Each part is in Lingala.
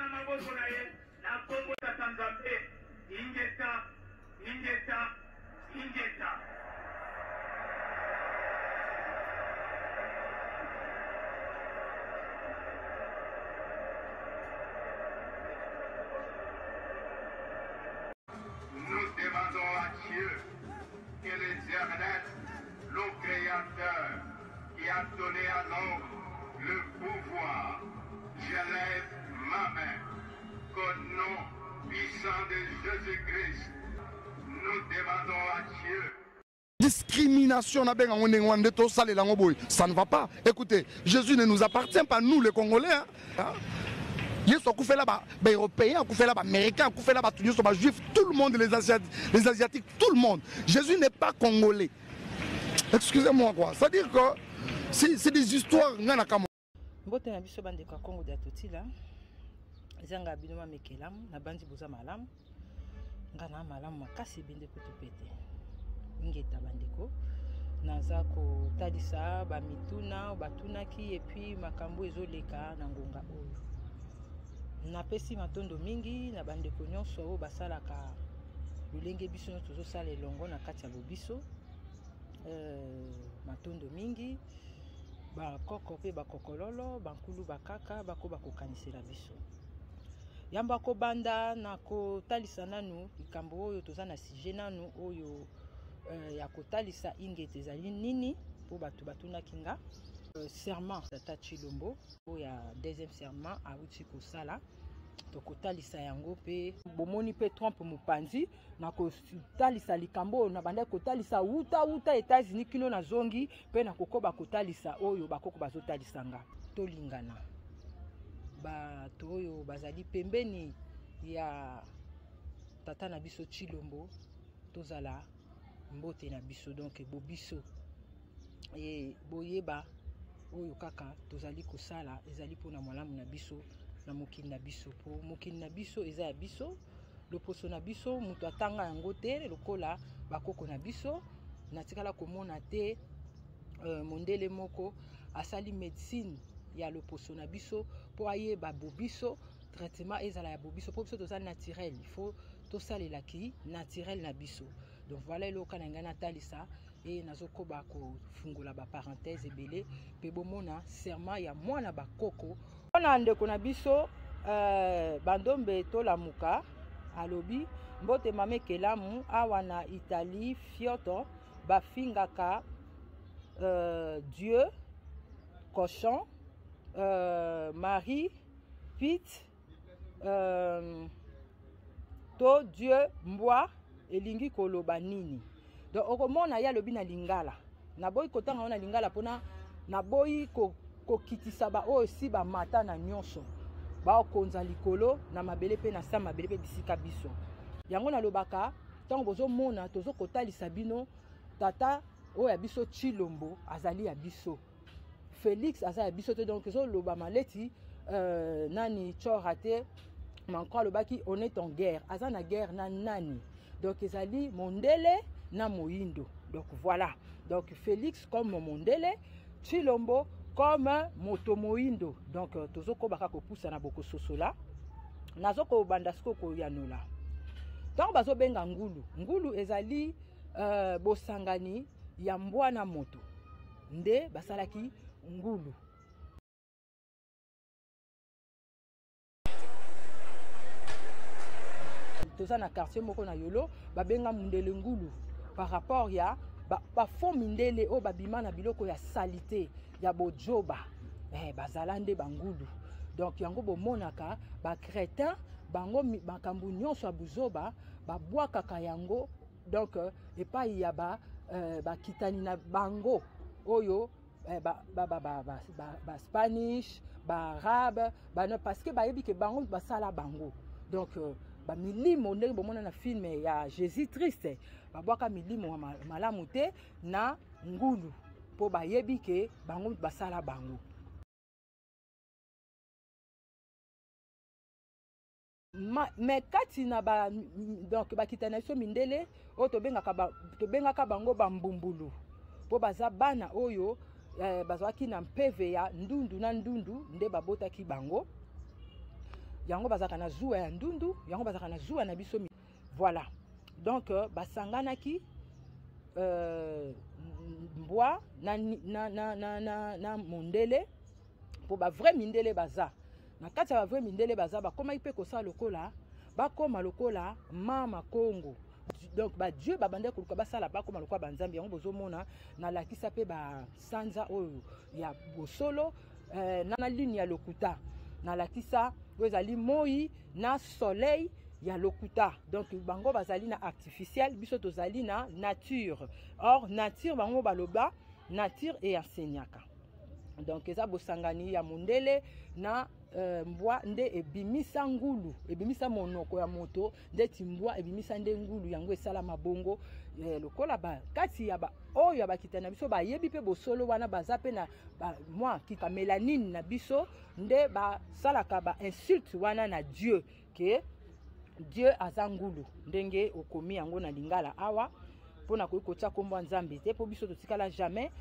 Nous demandons à Dieu que l'Éternel, le Créateur, qui a donné à l'homme le pouvoir, je lève ma main qu'au nom puissant de Jésus-Christ, nous demandons à Dieu. Discrimination, ça ne va pas. Écoutez, Jésus ne nous appartient pas, nous les Congolais. Hein? Les Européens, les Américains, les Juifs, tout le monde, les Asiatiques, tout le monde. Jésus n'est pas congolais. Excusez-moi quoi. C'est-à-dire que c'est des histoires. Mbote na biso bande ka Congo da totila. Zanga binoma mekelam na bandi boza malam. Ngana malam makasi bende kutupete. Ngeta bandeko. Naza ko talisa ba mituna batunaki et puis makambo ezoleka na ngonga oyo. Na pesi matondo mingi na bandeko nyonso o basalaka lulenge biso no tozo sala elongo na kati ya lobiso. Matondo mingi ba koko pe ba kokololo bankulu bakaka bako bakokanisela biso. Yamba ko banda na ko talisa nanu ikambo oyo toza na sujet nanu oyo ya kotalisa ingete ezali nini po batu batuna kinga serment tata Chilombo oya deuxième serment awuti kosala to kotalisa yango pe bomoni pe Trump mupanzi na kotalisa likambo na banda kotalisa uta États-Unis kino na zongi pe na kokoba kotalisa oyo bakoko bazotalisa nga tolingana ba to oyo bazali pembeni ya tata na biso Chilombo tozala mbote na biso donc bobiso et boyeba oyo kaka tozali kosala ezali pona malamu na biso na mokili na biso po mokili na biso eza ya biso loposo na biso mutu atanga yango te lokola bakoko na biso natikala komona te mondele moko asali médecine ya loposo na biso po ayeba bobiso traitement ezala ya bobiso po biso tozali naturel il faut tosalela ki naturel na biso. Donc voilà le cas na talisa et nazokoba ko fungola ba parenthèse ebele pe bomona serment ya mwana bakoko ona ndeko na biso bandombe to lamuka alobi mbote mame kelamu awa na Italie fioto bafingaka Dieu cochon Marie Pete to Dieu mbwa elingi koloba nini. Donc okomona ya lobi na lingala na boyi kotanga na lingala pona na boyi kokitisa ba oyo si ba mata na nyonso ba okonza likolo na mabele pe na sa mabele pe bisika biso yango na lobaka tango bozo mona tozo kotalisa bino tata oyo ya biso Chilombo azali ya biso Félix azali ya biso te donc zo loba maleti nani chorate manko lobaki on est en guerre azana guerre na nani. Donc ezali mondele na moindo. Donc voilà. Donc Félix comme mondele, Chilombo comme moto moindo. Donc tozoko baka ko poussa na boko sosola. Nazoko bandasko ko yanola. Donc bazo benga ngulu. Ngulu ezali bosangani ya mbwa na moto. Nde basalaki ngulu. Toza na quartier moko na yolo babenga mundele ngulu par rapport ya ba fond mindele o babima na biloko ya salité ya bojoba bazalande bangulu. Donc yango bomonaka ba crétin bango makambu nyonso ya buzoba babwakaka yango donc epai ya ba kitani na bango oyo ba Spanish ba arabe ba parce que ba yebi ke bango basala bango. Donc ba milimo ndenge bomona na film ya Jésus triste babwaka milimo malamu te na ngulu po bayebi ke bango basala bango. Mais kati na ba donc bakitana so mindele o tobengaka bango bambumbulu po baza bana oyo bazwaki na mpeve ya ndundu na ndundu nde babotaki bango. yango bazaka na zuwa ya ndundu, yango bazaka na zuwa na biso. Voilà. Donc basanganaki mbwa na mondele pour ba vrai mindele baza. Na kati ya ba vrai mindele baza bakoma ipe kosa lokola, bakoma lokola mama Congo. Donc ba Dieu babande koluka basala bakoma lokola banzambi yango bozomona na lakisa pe ba sanza oyo ya bosolo na ligne ya lokuta. Na lakisa ezali moi na soleil ya lokuta. Donc bango bazali na artificiel, biso tozali na nature. Or nature bango baloba nature et enseignaka. Donc eza bosangani ya mondele na mbwa nde ebimisa ngulu, ebimisa monoko ya moto, nde timbwa ebimisa nde ngulu yango esala mabongo. Lokola ba kati ya ba oyo ya bakita na biso ba yebi pe bosolo wana baza pe na moi kita mélanine na biso nde ba salaka ba insulte wana na Dieu ke Dieu azangulu ndenge okomi yango na lingala awa pona kotia kombo nzambe te po biso totikala jamais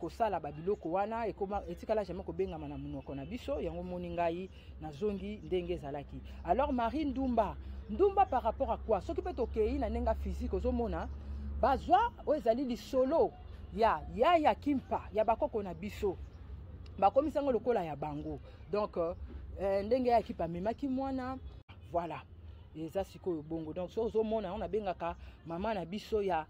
kosala babiloko wana ekoma etikala jamais kobengama na munoko na biso yango moni ngai na zongi ndenge ezalaki. Alors Marie Ndumba par rapport à quoi soki pe tokei na nenga physique ozomona bazwa ezali lisolo ya kimpa ya bakoko na biso bakomisango lokola ya bango. Donc ndenge ya kipa memaki mwana voilà. Eza sikoyo bongo. Donc so ozomona on abengaka mama na biso ya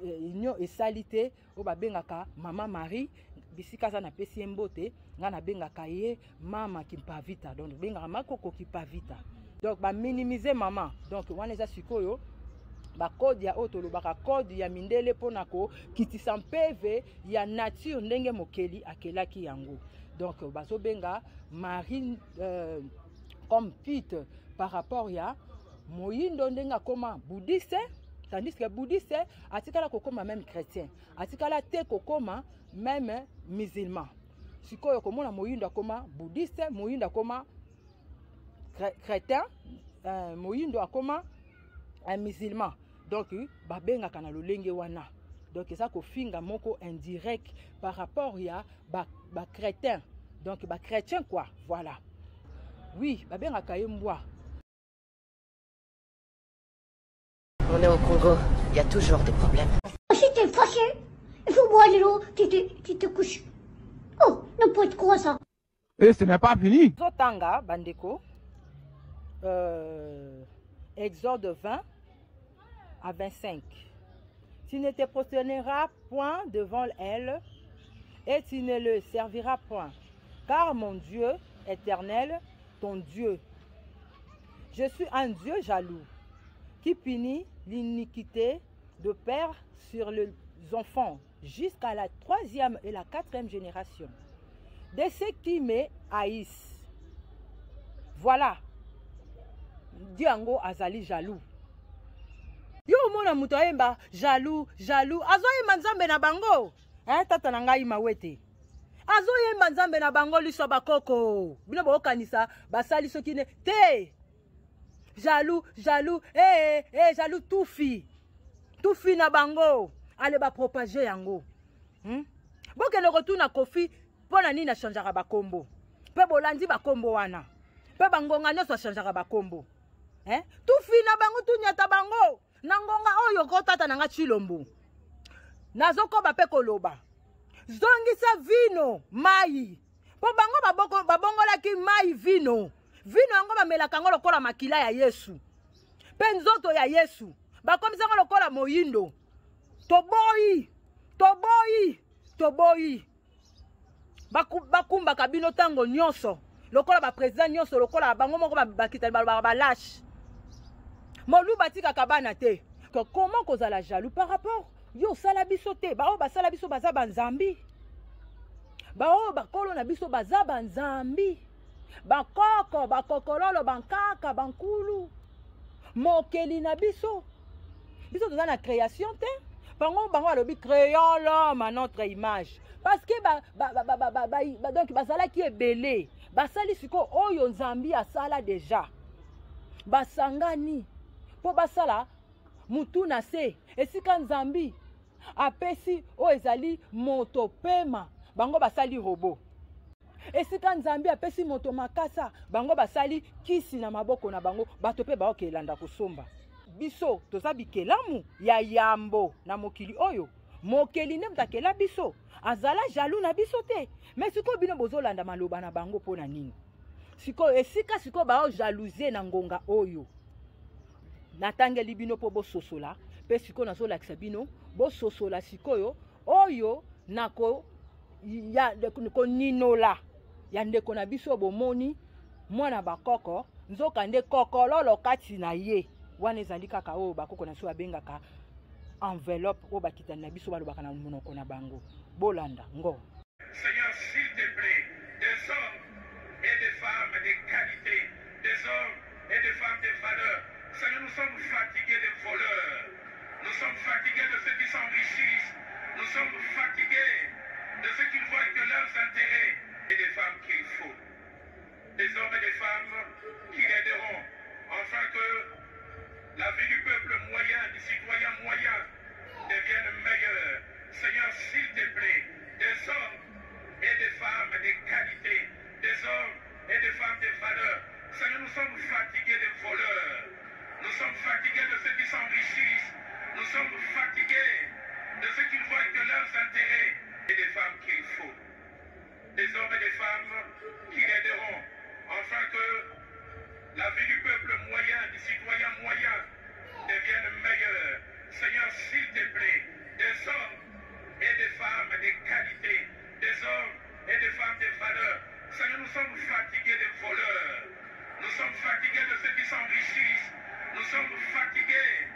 union esalite o babengaka mama Marie bisika za na pesi mbote nga na bengaka ye mama Kimpavita. Donc bengaka makoko Kimpavita. Donc ba minimiser mama. Donc wana eza sikoyo ba code ya otolo baka code ya mindele pona ko kitisa mpeve ya nature ndenge mokeli akelaki yango. Donc bazo benga Marie comme pite par rapport ya moyindo ndenga koma bouddhiste, tandis que bouddhiste atikala kokoma même chrétien, atikala te kokoma même musulman. Sikoyo komona moyindo akoma bouddhiste, moyindo akoma chrétien, moyindo akoma musulman. Donc babengaka na lolenge wana. Donc ça kofinga moko indirect par rapport ya ba chrétien. Donc ba chrétien quoi, voilà. Oui, babengaka yembwa. On est au Congo, il y a toujours des problèmes. Si t'es fâché, il faut boire de l'eau, tu te couches. Oh, n'importe quoi ça. Et ce n'est pas fini. Zotanga, Bandeko, Exode 20 à 25. Tu ne te prosterneras point devant elle et tu ne le serviras point. Car mon Dieu éternel, ton Dieu, je suis un Dieu jaloux qui punit l'iniquité de père sur les enfants jusqu'à la 3e et la 4e génération de ceux qui me haïssent. Voilà. Dieu ango azali jaloux. Yo mona muto ayemba jaloux. Azo yemba nzambe na bango. Tata na ngai mawete. Azo yemba nzambe na bango liso bakoko. Bino bokanisa basali soki ne te. Jaloux, jaloux tufi na bango, allez ba propager yango. Boke le retour na kofi, pona ni na changeara ba kombo. Pe bolandi ba kombo wana. Pe bangonga nyoso changeara ba kombo. Tufi na bango tunyata bango. Nangonga oyo kotata nanga chilombo. Nazoko ba pe koloba. Zongisa vino, mai. Po bango babongola ki mai vino. Vino yango bamelaka yango lokola makila ya Yesu. Pe nzoto ya Yesu. Bakomisa yango lokola moyindo. Toboyi. Bakumba kabino tango nyonso. Lokola ba président nyonso lokola bango moko bakita ba lâche. Molu batika kabana te. Comment kozala jaloux par rapport yo sala biso te. Ba o ba sala biso baza banzambi. Ba o ba kolo na biso baza banzambi. Bakoko, bakokololo, bankaka, bankulu. Mokeli na biso. Biso toza na création te. Bango alobi créons l'homme à notre image. Parce que donc basala ki ebele. Basali siko oyo nzambi asala déjà. Basangani. Po basala mutu na se. Esika nzambi apesi o ezali moto pema. Bango basali robot. esika nzambe apesi moto makasa bango basali kisi na maboko na bango bato pe baokelanda kosomba biso toza bikelamu ya yambo na mokili oyo mokeli nde mutakela biso azala jaloux na biso te mais sikoyo bino bozolanda maloba na bango mpo na nini sikoyo esika sikoyo baojalousie na ngonga oyo natangeli bino mpo bososola mpe sikoyo nazolakisa bino bososola sikoyo oyo nako koninola ya ndeko na biso bomoni mwana bakoko nzoka nde kokololo kati na ye wana ezali kaka oyo bakoko na biso babengaka enveloppe oyo bakitani na biso balobaka na monoko na bango bolanda ngo. Seigneur, s'il te plaît, des hommes et des femmes de qualité, des hommes et des femmes de valeur. Seigneur, nous sommes fatigués des voleurs, nous sommes fatigués de ceux qui s'enrichissent, nous sommes fatigués de ceux qui ne voient que leurs intérêts, et des femmes qu'il faut, des hommes et des femmes qui l'aideront, afin que la vie du peuple moyen, du citoyen moyen, devienne meilleure. Seigneur, s'il te plaît, des hommes et des femmes de qualité, des hommes et des femmes de valeur. Seigneur, nous sommes fatigués des voleurs, nous sommes fatigués de ceux qui s'enrichissent, nous sommes fatigués de ceux qui ne voient que leurs intérêts, et des femmes qu'il faut, des hommes et des femmes qui l'aideront, afin que la vie du peuple moyen, du citoyen moyen, devienne meilleure. Seigneur, s'il te plaît, des hommes et des femmes de qualité, des hommes et des femmes de valeur. Seigneur, nous sommes fatigués des voleurs, nous sommes fatigués de ceux qui s'enrichissent, nous sommes fatigués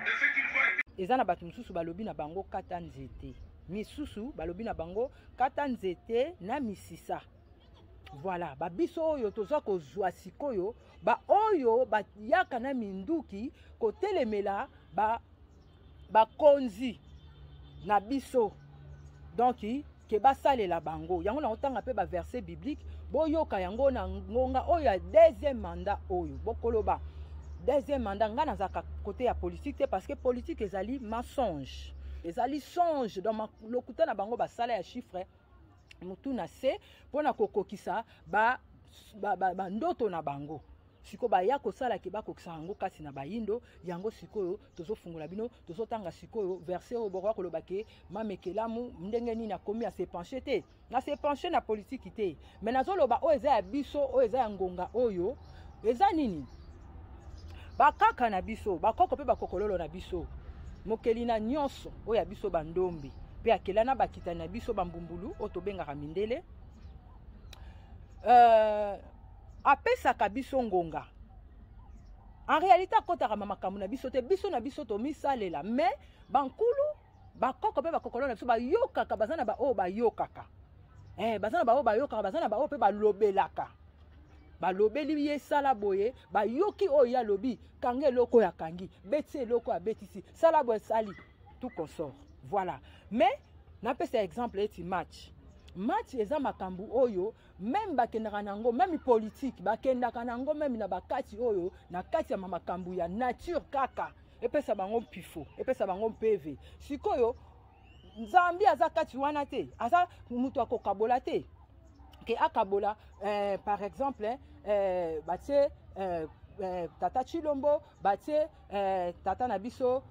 de ceux qui voient. Eza na bato misusu balobi na bango kata nzete misusu balobi na bango kata nzete na misisa. Voilà, babiso oyo toza kozwa sikoyo ba oyo bayaka na minduki kotelemela bakonzi na biso donc ke basalela bango yango na otanga pe ba verset biblique boyoka yango na ngonga oyo ya deuxième mandat oyo bokoloba deuxième mandat nga nazaka côté ya politique te parce que politique ezali mensonge ezali songe dans lokuta na bango basala ya chiffre mutu na se pona kokokisa ba ndoto na bango siko baya kosala ke bakokisa yango kasi na bayindo yango sikoyo tozofungola bino tozotanga sikoyo verset oyo bokwa koloba ke mamekelamu ndenge nini akomi a se pencher te na se pencher na politique te mais nazoloba oyo eza ya biso oyo eza ya ngonga oyo eza nini bakaka na biso bakoko pe bakokololo na biso mokeli na nyonso oyo ya biso bandombi pe akela na bakitani na biso bambumbulu oyo tobengaka mindele apesaka biso ngonga en réalité akotaka makambo na biso te biso na biso tomisalela mais bankulu bakoko pe bakokolo na biso bayokaka baza na baoyo bayokaka baza na baoyo bayokaka baza na baoyo pe balobelaka balobeli ye sala boye bayoki oyo ya lobi kanga eloko ya kangi beti eloko ya betisi sala boye sali tout consort voilà mais napesa exemple eti match eza makambu oyo même bakendaka nango même politique bakendaka nango même na bakati oyo na kati ya makambu ya nature kaka epesa bango pifo epesa bango PV sikoyo nzambi aza kati wana te aza mutu akokabola te ke akabola par exemple batie tata Chilombo batie tata na biso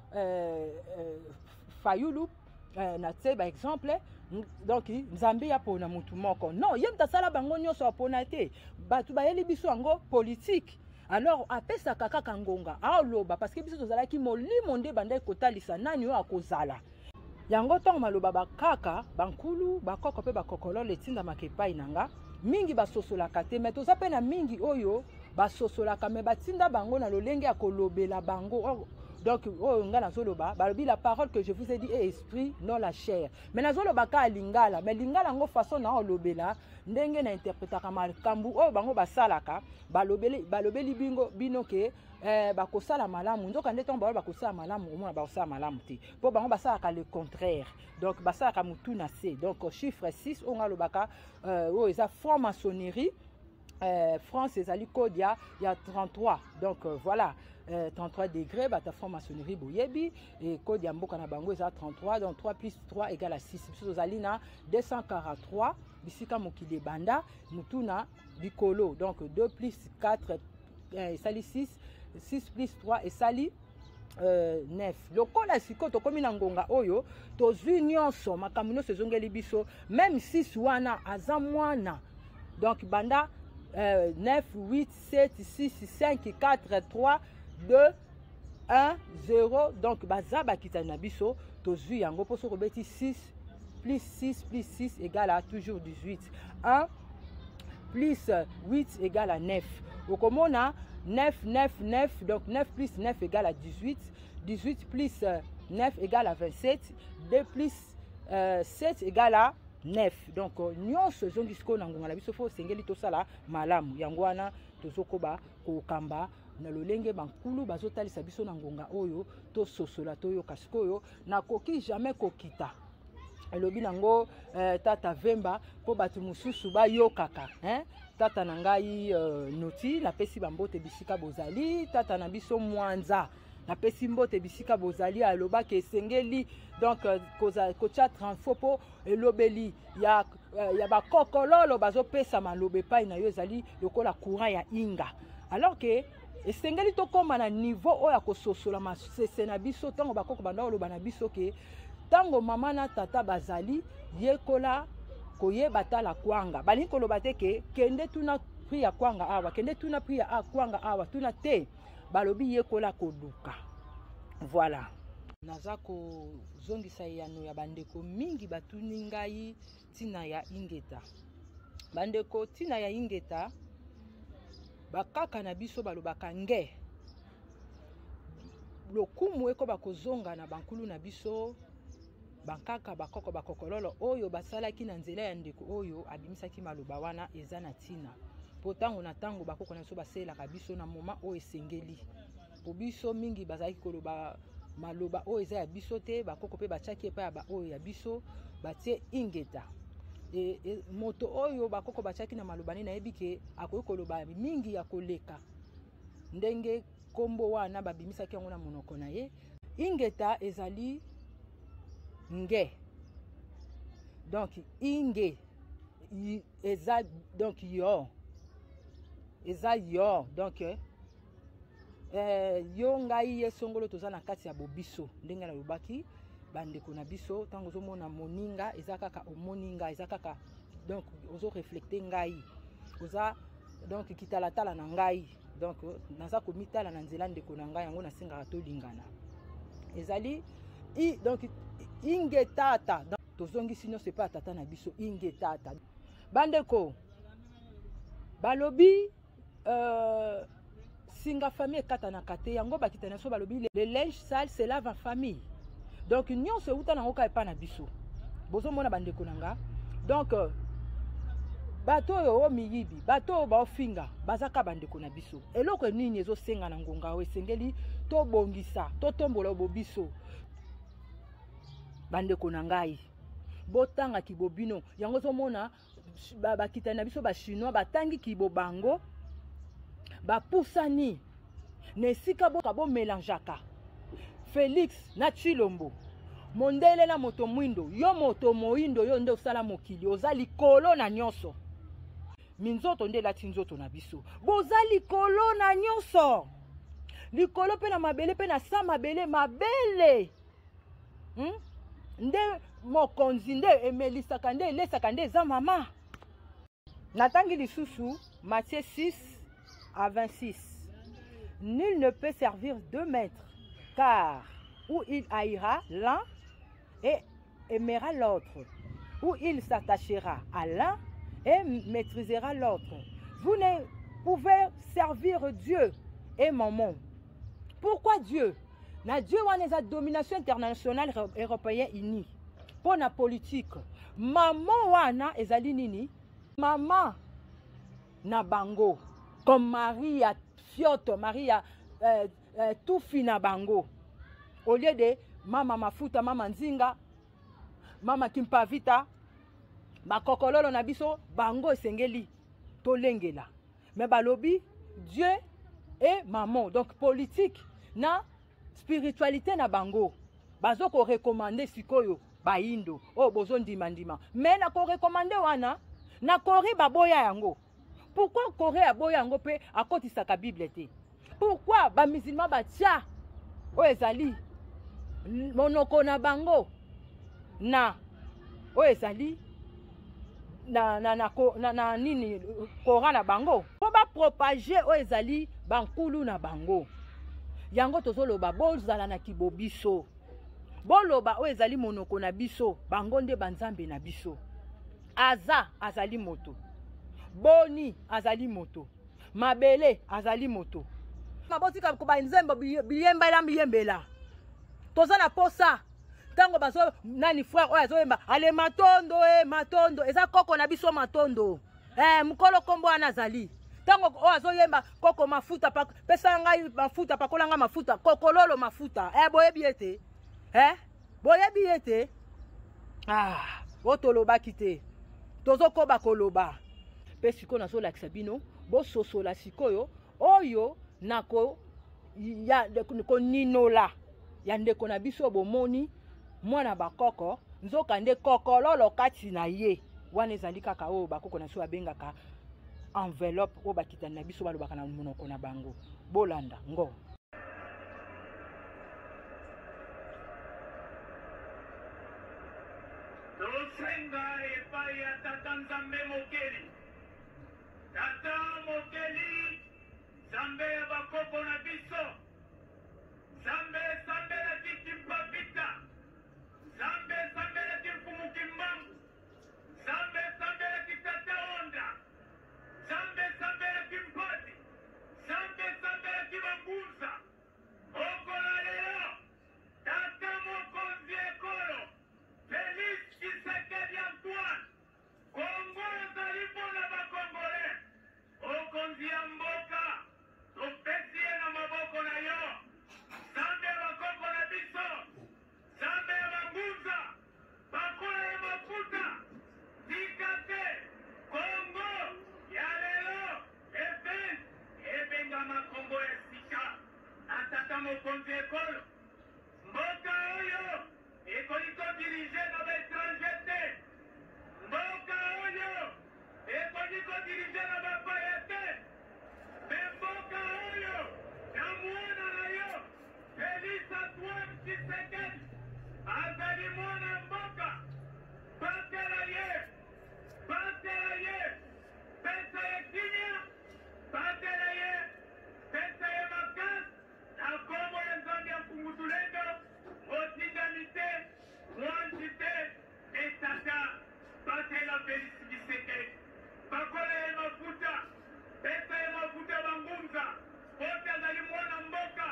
Fayulu na te ba exemple donc nzambe ya pona mutu moko non ye mtasala bango nyonso apona te batu bayeli biso yango politique alors apesa kaka ngonga aloba parce que biso tozalaki molimo nde banda kotalisa nani oyo akozala yango ntongo maloba bakaka bankulu bakoko pe bakokololo etindamaka epai nanga mingi basosolaka te me toza pe na mingi oyo basosolaka me batinda bango na lolenge ya kolobela bango donc oyo nga nazoloba balobi la parole que je vous ai dit est esprit non la chair mais nazoloba ka lingala mais lingala ngo façon na olobela ndenge na interprétaka makambu oyo bango basalaka balobeli bino ke bakosala malamu nzoka nde ntongo baloba bakosala malamu omona bakosala malamu te mpo bango basalaka le contraire donc basalaka mutu na se donc chiffre 6 oyo nga alobaka oyo eza franc-maçonnerie France ezali code ya 33 donc voilà 33 degrés, bata franc-maçonnerie boyebi, et code yamboka na bango eza 33, donc 3 plus 3 égale à 6. Biso tozali na 243, bisika mokili banda, mutuna bikolo, donc 2 plus 4 esali 6, 6 plus 3 esali 9. Lokola siko tokomi na ngonga oyo, tozwi nyonso, makambo nyonso ezongeli biso, même 6 wana aza mwana. Donc banda 9, 8, 7, 6, 5, 4, 3, 2, 1, 0. Donc baza bakitani na biso, tozwi yango poso kobeti 6 plus 6 plus 6 égale à toujours 18. 1 plus 8 égale à 9. Okomona 9, 9, 9, donc 9 plus 9 égale à 18. 18 plus 9 égale à 27. 2 plus 7 égale à 9. Donc, nyonso zongi siko na ngonga na biso fo sengeli tosala malamu. Yango wana tozokoba kokamba na lolenge bankulu bazotalisa biso na ngonga oyo to sosola to yoka sikoyo na koki jamais kokita. Elobi nango tata Vemba po batu mususu ba yokaka, tata na ngai noti na pesi bambote bisika bozali, tata na biso mwanza na pesi mbote bisika bozali aloba ke sengeli donc kocha transfo po elobeli ya bakokololo bazopesa malobe pai na yo ezali lokola courant ya inga, alors que esengeli tokoma na niveau oyo kososola masese na biso tango bakoko banda oloba na biso ke tango mama na tata bazali yekola koyeba tala kwanga bali koloba te ke kende tuna priya kwanga awa kende tuna priya kwanga awa tuna te balobi yekola koduka. Voilà, naza ko zongisa yano ya bandeko mingi batuni ngai tina ya ingeta. Bandeko tina ya ingeta bakaka na biso balobaka nge lokumu eko bakozonga na bankulu na biso bankaka bakoko bakokololo oyo basalaki na nzela ya ndeko oyo abimisaki maloba wana eza na tina po tango na tango bakoko na biso baselaka biso na moma oyo esengeli po biso mingi bazalaki koloba maloba oyo eza ya biso te bakoko pe batiaki epai ya ba oyo ya biso batie ingeta moto oyo bakoko batiaki na maloba ne nayebi ke akoki koloba mingi ya koleka ndenge kombo wana babimisaki yango na monoko na ye. Ingeta ezali nge, donc inge eza donc yo eza yo, donc yo ngai ye songolo toza na kati ya bobiso ndenge na lobaki bandeko na biso tango ozomona moninga eza kaka omoninga eza kaka donc ozo reflecter ngai oza donc kitalatala na ngai donc naza komitala na nzela ndeko na ngai yango nasengaka tolingana ezali donc inge tata tozongisi nyonso epai ya tata na biso inge tata bandeko balobi singa famille ekata na kate yango bakita na so balobi le linge sale se lave en famille, donc nyonso euta nango ka epai na biso bozomona bandeko na nga. Donc bato oyo miyibi bato oyo baofinga bazaka bandeko na biso eloko nini ezosenga na ngonga oyo esengeli tobongisa totombola bobiso bandeko na ngai botanga kibobino yango zomona bakita na biso ba chinois batangi kibo bango bapusani nesika bo melangeaka Félix na Chilombo mondele na moto mwindo yo moto moindo yo nde osala mokili oza likolo na nyonso minzoto nde lati nzoto na biso boza likolo na nyonso likolo pe na mabele pe na sa mabele nde mokonzi nde emelisaka nde elesaka nde eza mama. Natangi lisusu Matthieu 6 à 26. Nul ne peut servir deux maîtres, car ou il haïra l'un et aimera l'autre, ou il s'attachera à l'un et maîtrisera l'autre. Vous ne pouvez servir Dieu et Mammon. Pourquoi Dieu? Na Dieu wana eza domination internationale européenne unie. Pour la politique, maman wana ezali nini? Maman na bango. Comme Maria Fioto, Maria Tufi na bango. Au lieu de mama mafuta, mama nzinga, mama kimpavita, bakokololo na biso, bango esengeli tolengela. Mais balobi, Dieu et maman. Donc politique na spiritualité na bango. Bazo ko recommander sikoyo ba indo. Oh bozo ndima ndima. Mais na ko recommander wana na Corée baboya yango. Pourquoi Corée aboya yango pe akotisaka Bible te? Pourquoi ba musulman ba tia o ezali monoko na bango na o ezali na nini Coran na bango po ba propager o ezali bankulu na bango yango tozoloba bozala na kibobiso boloba o ezali monoko na biso bango nde banzambe na biso azali moto boni azali moto mabele azali moto mabotika ko ba nzembo biyembela toza na posa tango baso nani frère oyo azoyemba ale matondo eza koko na biso matondo mukolo kombo ana azali tango oyo azoyemba koko mafuta pesa ngai mafuta pakolanga mafuta kokololo mafuta boyebi ete boyebi ete otolobaki te tozokoba koloba pe sikoyo nazolakisa bino bososola sikoyo oyo nako ninola ya ndeko na biso bomoni mwana bakoko nzoka nde kokololo kati na ye wana ezali kaka oyo bakoko na biso babengaka enveloppe oyo bakitani na biso balobaka na monoko na bango bolanda ngo tosenga epai ya tata nzambe mokeli tata mokeli nzambe ya bakoko na biso nzambe esambelaki kimpapita nzambe esambelaki mfumukimbangu nzambe esambelaki tata onda nzambe esambelaki mpati nzambe esambelaki bangunza okola lelo tata mokonzi ekolo Félix Tshisekedi Antoine kongo ezali mpona bakongole okonzi ya mboka topesi ye na maboko na yo nzambe ya bakoko na biso nzambe ya bangunza bakola ya mafuta tika te kongo ya lelo efes ebengama kongo ya sika na tata mokonzi ekolo mboka oyo ekoki kodirige na baetranger te mboka oyo ekoki kodirige na bapaya te me mboka oyo na mwana na yo Félix Antoine Tshisekedi azali mwana mboka batela ye pesa ye kimia batela ye pesa ye makasi na kombo ya nzambe ya mfungutulendo otikami te mwanzi te etata batela Félix Tshisekedi bakola ye mafuta pesa ye mafuta bangunza pote azali mwana mboka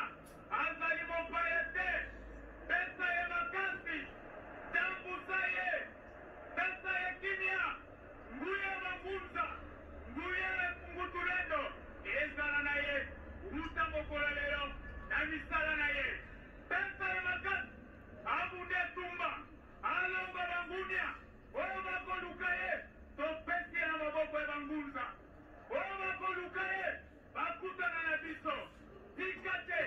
azali mopaya te pesa ye makasi tambusa ye pesa ye kimia nguya bangunza nguya efungutulendo ezala na ye ruta mokolo lelo na misala na ye pesa ye makasi abunde tumba alonga bangunia oyo bakoluka ye topesi ye na maboko ya bangunza oyo bakoluka ye bakutana na biso tika te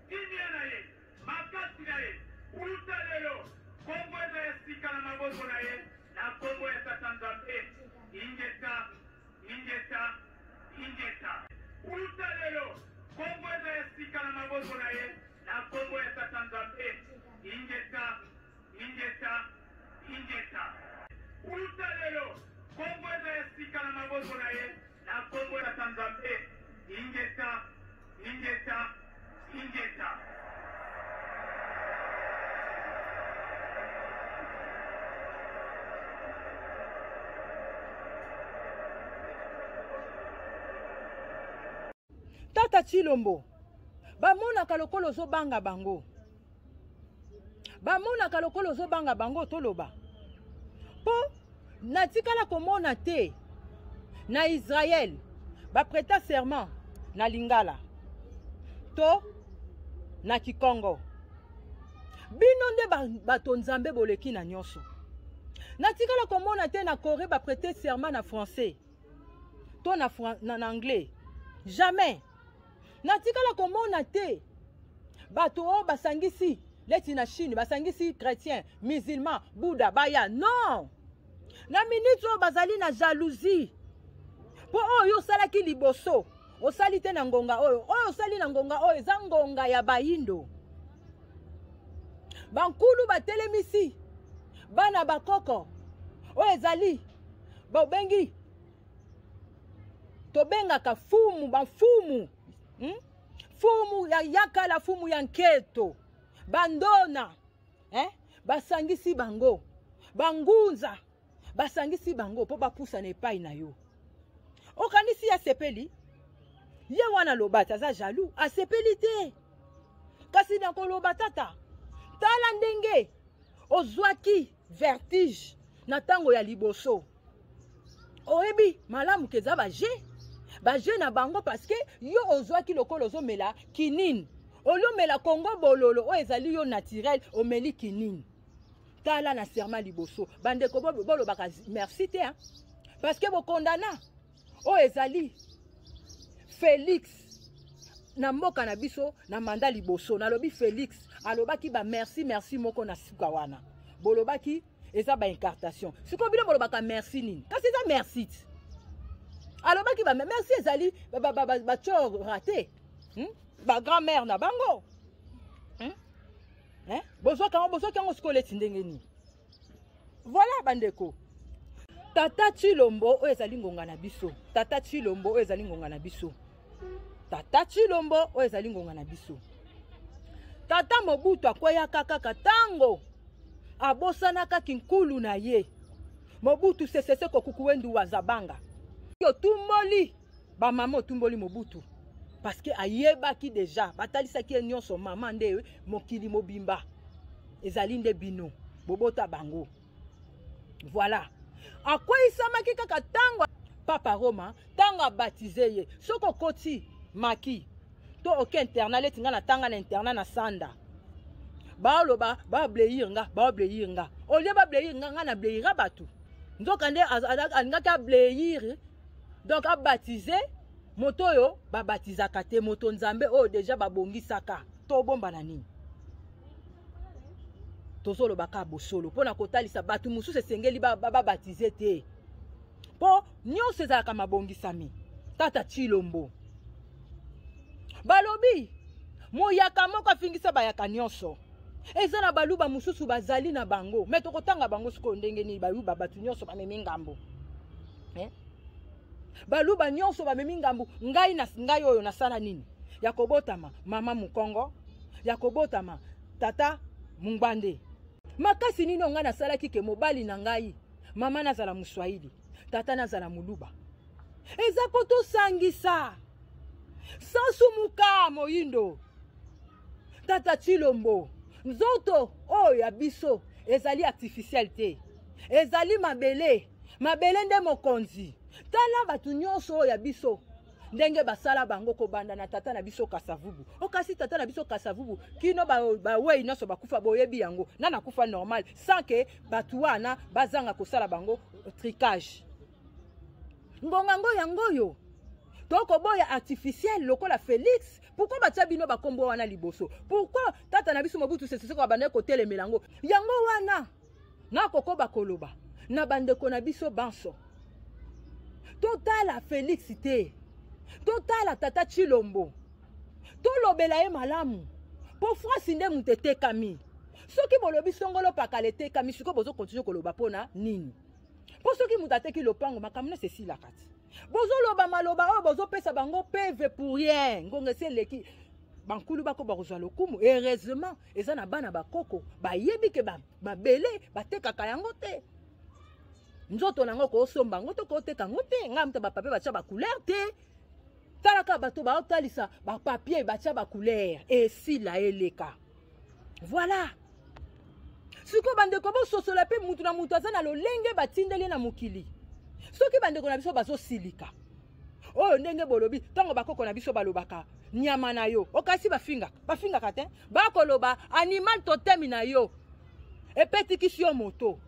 kimia na ye makasi na ye uta lelo kongo eza ya sika na maboko na ye na kongo ya tata nzambe ingeta uta lelo kongo eza ya sika na maboko na ye na kongo ya tata nzambe ingeta uta lelo kongo eza ya sika na maboko na ye na kongo ya tata nzambe ingeta Tata Chilombo bamonaka lokolo ozobanga bango toloba po natikala komona te na Israël bapreta serment na Lingala to na Kikongo bino nde bato nzambe boleki na nyonso natikala komona te na Corée baprete serment na français to na anglais jamais natikala komona te bato oyo basangisi leti na Chine basangisi chrétien musulman Bouddha baya non na minute oyo bazali na jalousie po oyo osalaki liboso osali te na ngonga oyo osali na ngonga oyo eza ngonga ya bayindo bankulu batelemisi bana bakoko oyo ezali bobengi tobengaka fumu bafumu fumu ya yakala fumu ya nketo bandona basangisi bango bangunza basangisi bango po bapusa na epai na yo okanisi asepeli ye wana lobati aza jaloux asepeli te kasi na koloba tata tala ndenge ozwaki vertige na ntango ya liboso oyebi malamu keza baje na bango paske yo ozwaki lokolo ozomela kinini olomela kongo bololo oyo ezali yo naturel omeli kinini tala na serment liboso bandeko bolobaka merci te paske bokondana oyo ezali Félix na mboka na biso na manda liboso nalobi Félix alobaki ba merci moko na suka wana bolobaki eza ba incartation siko bino bolobaka merci nini kasi eza merci alobaki ba merci ezali ba chor raté ba grand-mère na bango bozo kango skoleti ndenge ni voilà bandeko tata Chilombo oyo ezali ngonga na biso tata Chilombo oyo ezali ngonga na biso tata Chilombo oyo ezali ngonga na biso tata Mobutu akwea kaka tango abosanaka kinkulu na ye Mobutu sesese kokuku wendu wa zabanga yo tumboli ba mama tumboli Mobutu parce que ayebaki déjà batalisaki nyonso mama nde mokili mobimba ezali nde bino bobota bango voilà akweisamaki kaka tango papa Roma tango abatize ye soko koti maki to oke internat letinga na tanga na internat na sanda baoloba bableir nga olie bableir nga na bleira batu nzoka nde alingaki ableir donc abatize moto oyo babatizaka te moto nzambe oyo deja babongisaka to bomba na nini tozolobaka bosolo mpona kotalisa bato mosusu esengeli babatize te mpo nyonso ezalaka mabongisami tata Chilombo balobi moyaka moko afingisa bayaka nyonso eza na baluba mosusu bazali na bango me tokotanga bango sikoyo ndenge nini baluba bato nyonso bamemi ngambo baluba nyonso bamemi ngambo ngai oyo nasala nini ya kobotama mama Mukongo ya kobotama tata Mungbande makasi nini onga nasalaki ke mobali na ngai mama nazala Muswahili tata nazala Muluba eza po tosangisa sansumuka moyindo tata Chilombo nzoto oyo ya biso ezali artificiel te ezali mabele nde mokonzi tala batu nyonso oyo ya biso ndenge basala bango kobanda na tata na biso Kasavubu okasi tata na biso Kasavubu kino bawei nyonso bakufa boyebi yango na nakufa normal sans que batu wana bazanga kosala bango tricage ngonga ngo yango yo toko boya artificiel lokola Félix pourquoi batia bino bakombo wana liboso pourquoi tata na biso Mobutu sesese ko banda ko telemela ngo yango wana na koko bakoloba na bandeko na biso banso totala Félix te totala tata Chilombo tolobela ye malamu po France nde mutete kami soki bolobi songolo pakale te kami siko bozo continue koloba pona nini po soki mutateki lopango makamune sesila kati bozo loba maloba oyo bozo pesa bango PV pour rien ngonga se leki bankulu bako bakozwa lokumu heureusement eza na bana bakoko bayebi ke babele batekaka yango te nzoto nango ko somba ngo to ko teka ngo te ngamta ba papier bacha ba couleur te talaka bato ba otalisa ba papier bacha ba couleur et si la eleka voilà siko bandeko bo sosola pe mutu na mutu azana lolenge batindeli na mukili soki bandeko na biso bazo silika oyo ndenge bolobi tango bakoko na biso balobaka nyama na yo okasi bafinga kate bakoloba animal totem na yo epetikisi yo moto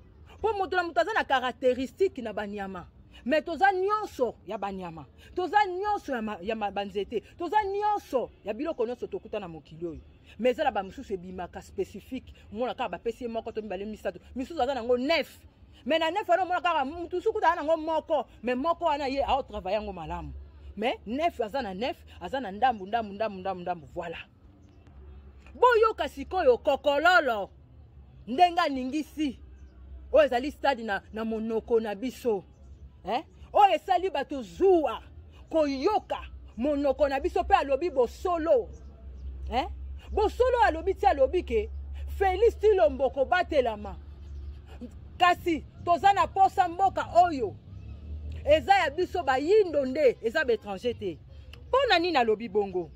po moto na mutu aza na caractéristique na banyama mais toza nyonso ya banyama, toza nyonso ya banzete, toza nyonso ya biloko nyonso tokuta na mokili oyo. Mais ezala ba misusu ebimaka spécifique, mona kaka bapesi moko to mibale misato, misusu aza nango 9. Mais na 9 ano mona kaka mutu sukuta nango moko, mais moko wana ye a travailler yango malamu. Mais 9 aza na 9, aza na ndambu, voilà. Boyoka sikoyo kokololo ndenga ningisi oyo ezali stade na monoko na biso, oyo esali bato zuwa koyoka monoko na biso pe alobi bosolo, bosolo alobi ti alobi ke Félix Tshilombo kobatelama, kasi toza na posa mboka oyo eza ya biso bayindo nde eza baétranger te. Mpona nini alobi bongo?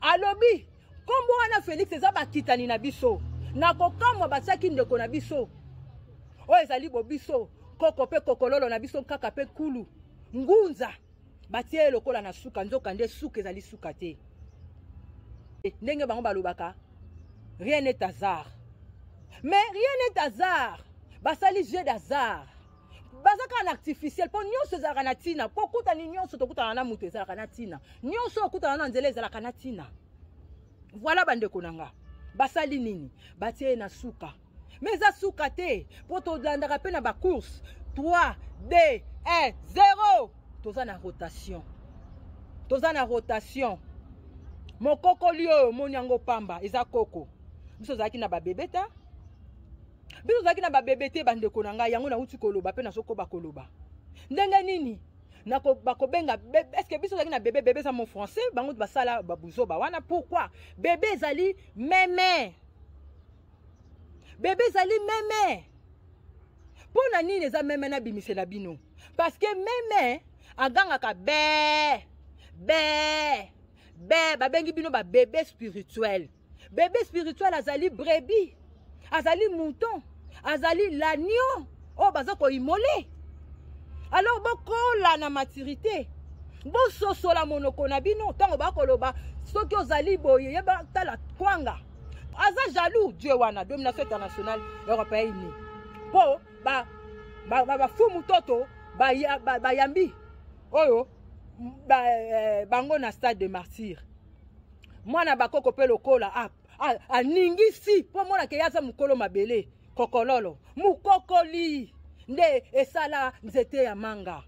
Alobi kombo wana Félix eza bakitani na biso, na kokamwa batiaki ndeko na biso oyo ezali bobiso, koko pe kokololo na biso kaka pe kulu ngunza batie lokola na suka, nzoka nde suka ezali suka te. Ndenge bango balobaka rien n'est hasard, mais rien n'est hasard, basali jeu d'hasard, bazaka na artificiel po nyonso ezalaka na tina, po kutani nyonso tokutana na mutu ezalaka na tina, nyonso okutana na nzela ezalaka na tina. Voilà bandeko nanga basali nini batie na suka, mais eza suka te po tolandaka pe na bacourse 3 2 1 0. Toza na rotation, toza na rotation. Mokokoli oyo moni yango pamba eza koko, biso zaki na babebe ta, biso zaki na babebe te bandeko nanga, yango na uti koloba pe na soko bakoloba ndenge nini nako bakobenga bébé. Est-ce que biso zaki na bébé? Bébé ça mon français bango basala babuzo ba wana. Pourquoi bébé zali mémé, bébé zali mémé? Pona nini eza mémé na bimisela bino? Parce que mémé agangaka bé babengi bino ba bébé spirituel. Bébé spirituel azali brebis, azali mouton, azali l'agneau o baza ko imolé. Alors bokola na maturité, bososola monoko na bino tango bakoloba soki ozali boye yeba tala kwanga aza jaloux. Dieu wana domination internationale européenne po ba fumu toto ba yambi oyo bango na stade de martyr. Mwana bakoko pe lokola aningisi po mona ke yaza mukolo mabele kokololo mukokoli nde esala nzete ya manga.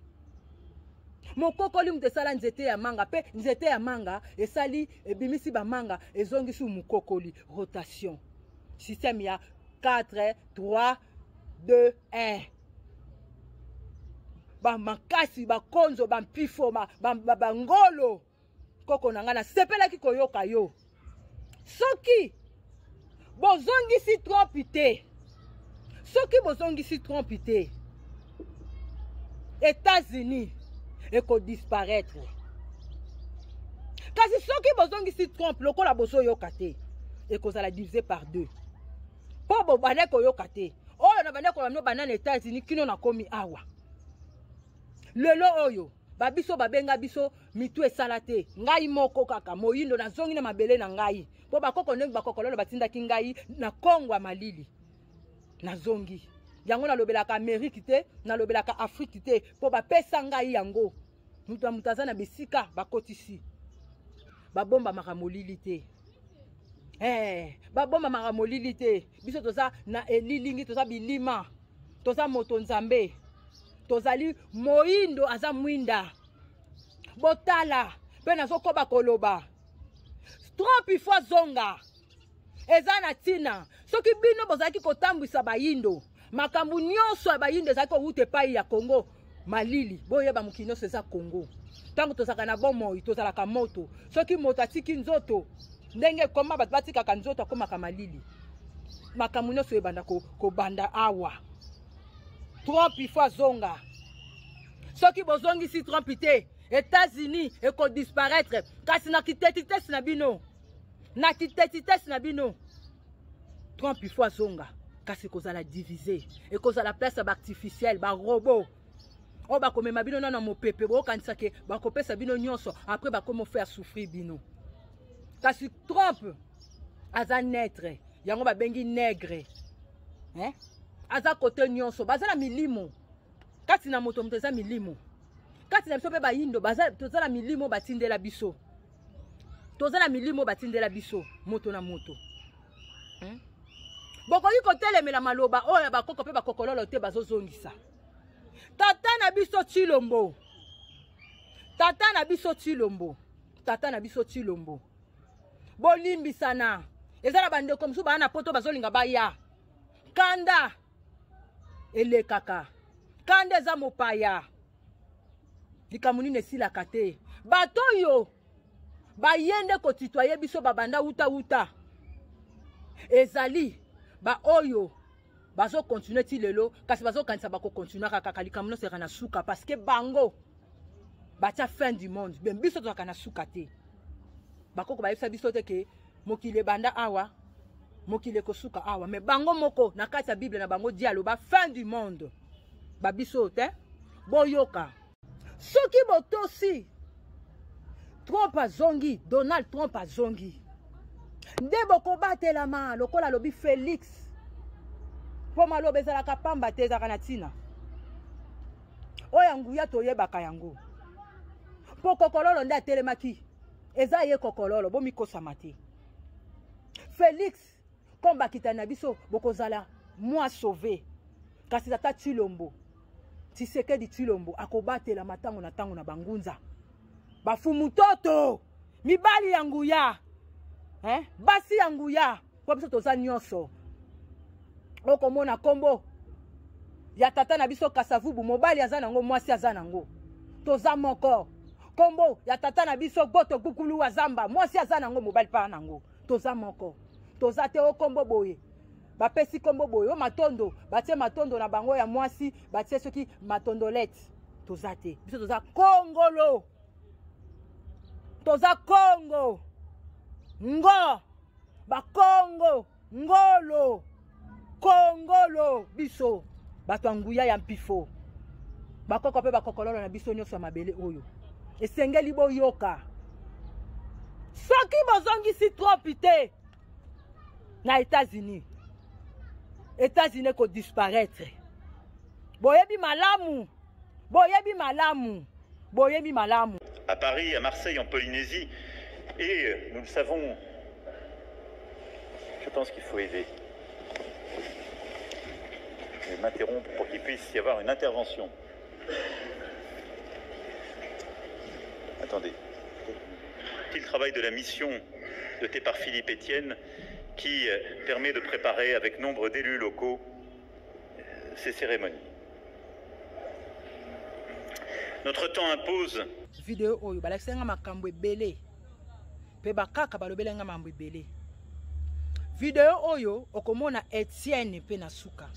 Mokokoli mtesala nzete ya manga pe nzete ya manga esali ebimisi ba manga ezongisi mukokoli. Rotation système ya 4 3 2 1. Ba makasi ba konzo ba mpifo ba ngolo koko nanga na sepelaki koyoka yo. Soki bozongisi trompite, soki bozongisi trompite, États-Unis eko disparaître. Kasi soki bozongisi trompe lokola boso yoka te, eko zala divisé par 2. Po bo bane ko yoka te. Oyo na bane ko bamno banana États-Unis kino na komi awa. Lelo oyo babiso babenga biso mitu esala te. Ngai moko kaka moyindo na zongi na mabele na ngai. Po bakoko ndenge bakokololo batindaki ngai na Kongo Malili. Na zongi. Yango na lobelaka Amérique te, na lobelaka Afrique te, po bapesa ngai yango. Mutu mutaza na bisika bakotisi. Babomba makamolili te. Babomba makamolili te. Biso toza na elilingi, toza bilima. Toza moto nzambe. Tozali moindo aza mwinda. Botala, pe nazoko bakoloba. Trompe fois zonga. Eza na tina. Soki bino bozaki kotambwisa bayindo. Makambu nyonso ya bayindo ezaki owute pai ya Congo Malili. Boyeba mokili nyonso eza Congo. Tango tozaka na bomoi, tozalaka moto. Soki moto atiki nzoto, ndenge koma bato batikaka nzoto akomaka Malili. Makambu nyonso ebanda kobanda awa. Trompe fois zonga. Soki bozongisi trompe te, États-Unis eko disparaître. Kasi na kitetites na bino. Na kitetites na bino. Trompe fois zonga. Kasi kozala divisé. Ekozala place artificielle, ba robot. O ba komema bino na mopepe, bo kanisa ke ba kopesa bino nyonso, après ba komo faire souffrir bino. Kasi trompe aza naître, yango ba bengi nègre. Aza côté nyonso, bazala milimo. kati na moto moto eza milimo kati na biso pe ba yindo baza tozala milimo batindela biso tozala milimo batindela biso moto na moto bokoki kotelemela maloba oyo bakoko pe bakokololo te bazozongisa tata na biso Tshilombo tata na biso Tshilombo tata na biso Tshilombo bolimbisana ezala bandeko mosusu bana poto bazolinga baya kanda elekaka kanda eza mopaya likamuni nesilaka te bato oyo bayende kotitoye biso babanda uta ezali ba oyo bazo continuer ti lelo kasi bazo kanisa bako continuer kaka likamuni sera na suka parce que bango batia fin du monde ben biso to kana suka te bakoko bayebisa biso te ke mokile banda awa mokile kosuka awa mais bango moko na kati ya Bible na bango dialo ba fin du monde ba biso te boyoka soki botosi Trump azongi Donald Trump azongi nde bokobatela lokola lobi Félix po maloba ezalaka pamba te ezalaka na ntina oyo nguya toyebaka yango po kokololo nde atelemaki eza ye kokololo bomikosama te Félix comme bakita na biso bokozala moi sauvé kasi tata Tshilombo Tshisekedi Tshilombo akobatela matango na tango na bangunza bafumu toto mibali ya nguya basi ya nguya po biso toza nyonso okomona kombo ya tata na biso Kasavubu mobali aza nango mwasi aza nango toza moko kombo ya tata na biso Boto Bukulu wa Zamba mwasi aza nango mobali pa nango toza moko toza te okombo boye bapesi kombo boye o matondo batie matondo na bango ya mwasi batie soki matondolete toza te biso toza Kongolo toza Kongo ngo bakongo ngolo Kongolo biso bato nguya ya mpifo bakoko pe bakokololo na biso nyonso mabele oyo esengeli boyoka soki bozongisi trop te na États-Unis ko disparaître boyebi malamu à Paris, à Marseille, en Polynésie et nous le savons, je pense qu'il faut aider. Je vais m'interrompre pour qu'il puisse y avoir une intervention. Attendez. C'est le travail de la mission de par Philippe Etienne qui permet de préparer avec nombre d'élus locaux ces cérémonies. Notre temps impose. Vidéo oyo balakisanga makambo ebele pe bakaka balobelenga mambo ebele. Vidéo oyo okomona Etienne pe na suka.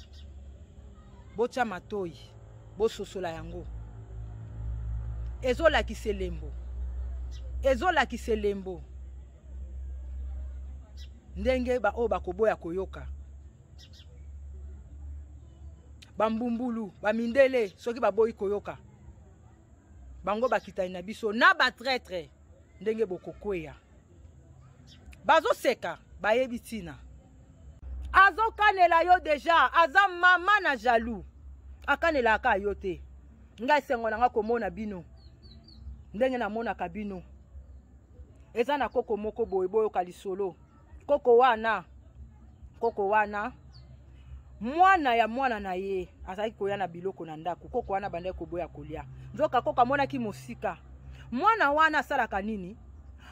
Botia matoi, bososola yango. Ezola kiselembo. Ndenge ba o bakoboya koyoka. Bambumbulu, bamindele, soki baboyi koyoka. Bango bakitani na biso na ba traître ndenge bokokweya. Bazo seka bayebi tina. Azo kanela yo deja, aza mama na jaloux. Akanela aka yo te. Ngai sengo na nga komona bino. Ndenge na mona kabino. Eza na koko moko boye boyo kalisolo. Koko wana mwana ya mwana na ye azali koya na biloko na ndako koko wana bande ko boya kolia nzoka koko mona ki musika mwana wana salaka nini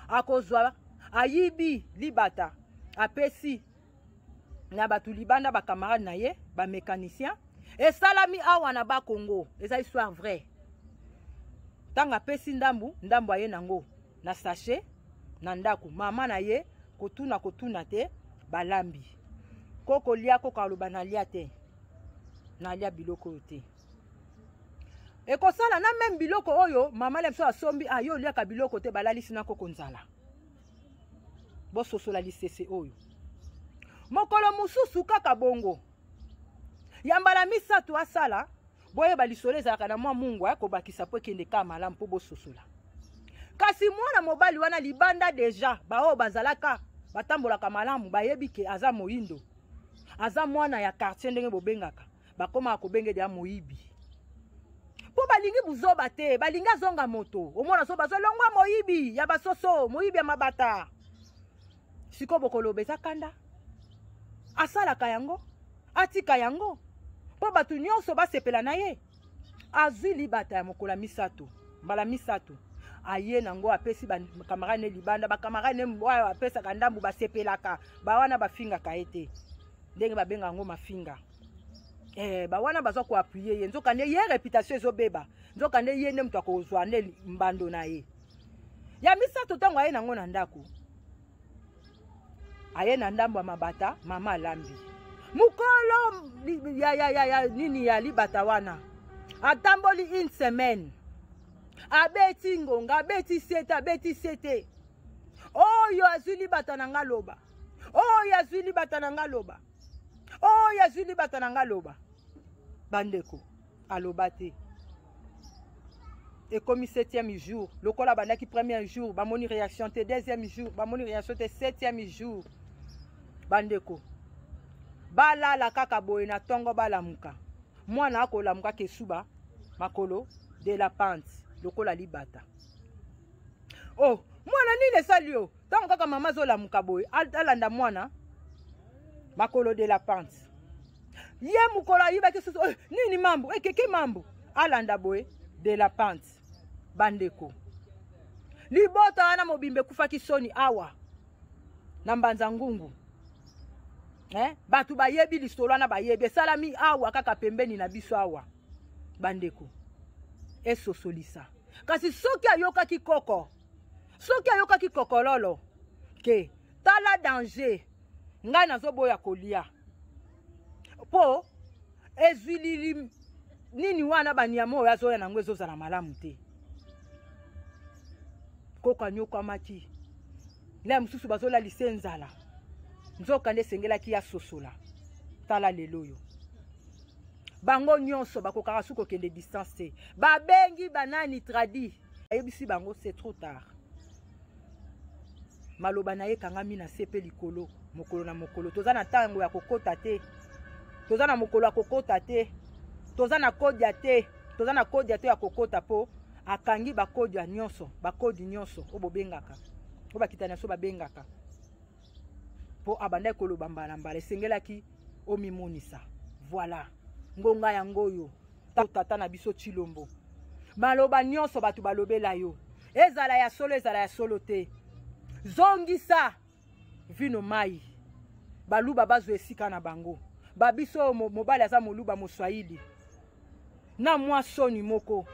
akozwa ayibi libata apesi na batu libanda ba camarade na ye ba mécanicien et salami awa na ba Congo eza histoire vraie tanga pesi ndambu aye nango na sachet na ndako mama na ye kotuna te balambi koko lia koko aloba na lia te na lia biloko te ekosala na même biloko oyo mama lemso asombi ayo lia ka biloko te balalisi na koko nzala bososola lisese oyo mokolo mususu kaka bongo yambala misato asala boye balisole ezalaka na mwa mungu akobakisa po kende ka malamu po bososola kasi mwana mobali wana libanda deja bao bazalaka batambolaka malamu bayebi ke aza moyindo aza mwana ya quartier ndenge bobengaka bakoma akobenge ya moyibi po balingi buzoba te balingi azonga moto omona so bazolongwa moyibi ya basoso moyibi ya mabata siko bokoloba eza kanda asalaka yango atika yango po bato nyonso basepela na ye azwi libata ya mokola misato mbala misato aye nango apesi bakamarane libanda bakamarane oyo apesaka ndambu basepelaka bawana bafingaka ye te ndenge babenga yango mafinga bawana bazwa koappuye ye nzokande ye réputation ezobeba nzokande ye nde moto akozwa nde mbando na ye ya misato ntango aye nango na ndako aye na ndambo ya mabata mama alambi mukolo nini ya libata wana atamboli une semaine abeti ngonga abeti sete oyo azwi libata na nga loba oyo azwi libata na nga loba oyo azwi libata na nga loba bandeko aloba te ekomi 7e jour lokola bandaki 1er jour bamoni réaction te 2e jour bamoni réaction te 7e jour bandeko balala kaka boye na tongo balamuka mwana akolamuka kesuba makolo de la pente lokola libata oh mwana nini esali yo ntango kaka mama azolamuka boye alanda mwana makolo de la pente ye mukolo ayibaki susu nini mambo keke mambo alanda boye de la pente bandeko libota wana mobimbe kufaki soni awa na mbanza ngungu batu bayebi lisolo wana bayebi esalami awa kaka pembeni na biso awa bandeko esosolisa kasi soki ayokaki koko soki ayokaki kokololo ke tala danger ngai nazoboya kolia po ezwilili nini wana banyama oyo azoya nango ezozala malamu te koko anyokwamaki la mosusu bazolalisa enzala nzoka nde esengelaki ya sosola tala lelo oyo bango nyonso bakokaka suki kokende distance te babengi banani tradi ayebisi bango c'est trop tard maloba na ye kangami na se pe likolo mokolo na mokolo toza na ntango ya kokota te toza na mokolo ya kokota te toza na kodia te toza na kodia te ya kokota po akangi bakodia nyonso bakodi nyonso oyo bobengaka oyo bakitani so babengaka po abanda koloba mbala mbala esengelaki omimonisa voilà ngonga yango oyo tata na biso Chilombo maloba nyonso bato balobela yo ezala ya solo te zongisa vino mai baluba bazwa esika na bango babiso mobali aza moluba moswahili na mwa soni moko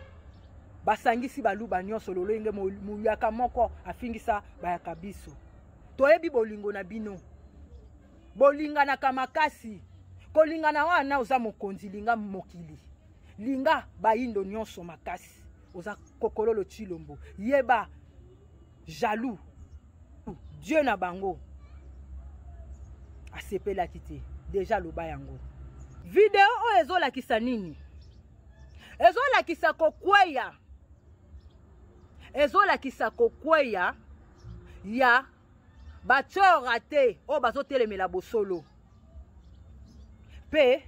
basangisi baluba nyonso lolenge muyaka moko afingisa bayaka biso toyebi bolingo na bino bolinganaka makasi kolingana wana oza mokonzi linga mokili linga bayindo nyonso makasi oza kokololo Chilombo yeba jaloux Dieu na bango asepelaki te deja loba yango video oyo ezolakisa nini ezolakisa kokweya ya bachora te oyo bazotelemela bosolo pe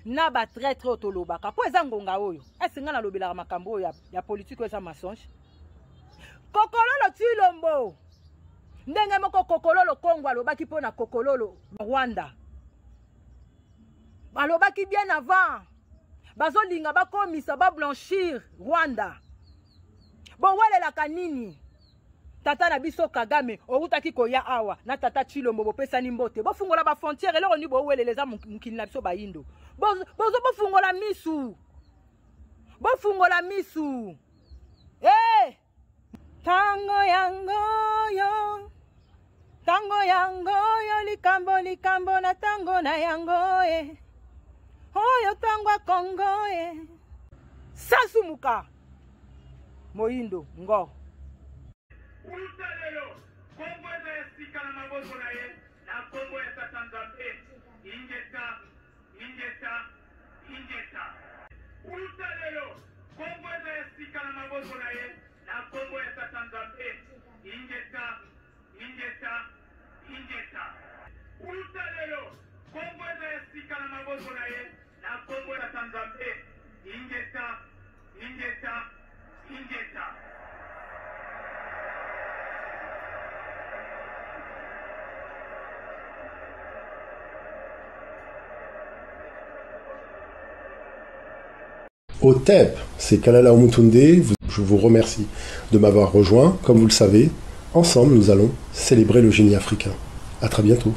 na batraitre oyo tolobaka po eza ngonga oyo esinga nalobelaka makambo oyo ya politike oyo eza masonge kokololo Chilombo ndenge moko kokololo Kongo alobaki mpo na kokololo Rwanda balobaki bien avant bazolinga bakomisa bablanchir Rwanda bowelelaka nini tata na biso Kagame outaki koya awa na tata Chilombo bopesani mbote bofungola ba frontière eloko ni boweleleza mukili na biso bayindo bofungola misu tango yango likambo na tango na yango oyo tango Kongo sasumuka moyindo ngo Utalelo, Kongo esika na maboko na ye, na Kongo ya Tanzania, ingeta. Utalelo, Kongo esika na maboko na ye, na Kongo ya Tanzania, ingeta. Utalelo, Kongo esika na maboko na ye, na Kongo ya Tanzania, ingeta. Ingeta, Ingeta. Au TEP, c'est Kalala Omutunde, je vous remercie de m'avoir rejoint. Comme vous le savez, ensemble nous allons célébrer le génie africain. À très bientôt.